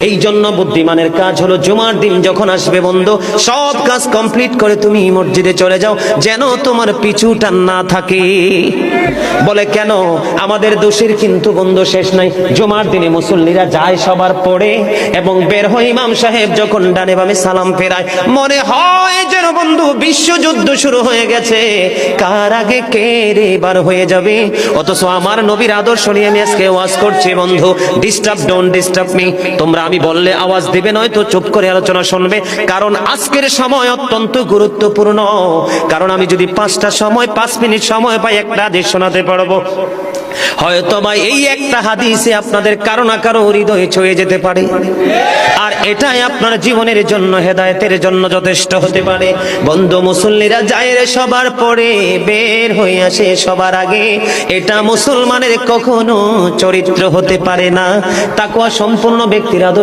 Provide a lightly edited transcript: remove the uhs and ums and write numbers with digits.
এই জন্য বুদ্ধিমানের কাজ হলো জুমার দিন যখন আসবে বন্ধু, সব কাজ কমপ্লিট করে তুমি মসজিদে চলে যাও, যেন তোমার পিছু টান না থাকে। বলে কেন? আমাদের দোষের কিন্তু বন্ধু শেষ নাই। জুমার দিনে মুসল্লিরা যায় সবার পরে এবং বের হয়, ইমাম সাহেব যখন ডানে বামে সালাম ফেরায়, মনে হয় যেন বন্ধু বিশ্বযুদ্ধ শুরু হয়ে গেছে, কার আগে কে রে বার হয়ে যাবে। অথচ আমার নবীর আদর্শ নিয়ে আমি আজকে ওয়াজ করছি বন্ধু। Disturb, don't disturb me. তোমরা আমি বললে আওয়াজ দিবে, নয়তো চুপ করে আলোচনা শুনবে, কারণ আজকের সময় অত্যন্ত গুরুত্বপূর্ণ। কারণ আমি যদি 5টা সময় 5 মিনিট সময় পাই, একটা হাদিস শোনাতে পারবো। হয়তো বা এই একটা হাদিসে আপনাদের কারো না কারো হৃদয়ে ছুঁয়ে যেতে পারে, আর এটাই আপনার জীবনের জন্য, হেদায়েতের জন্য যথেষ্ট হতে পারে। বন্ধু, মুসল্লিরা যায় রে সবার পরে, বের হয়ে আসে সবার আগে, এটা মুসলমানের কখনো চরিত্র হতে পারে না। তাকওয়া সম্পূর্ণ ব্যক্তির আদর্শ।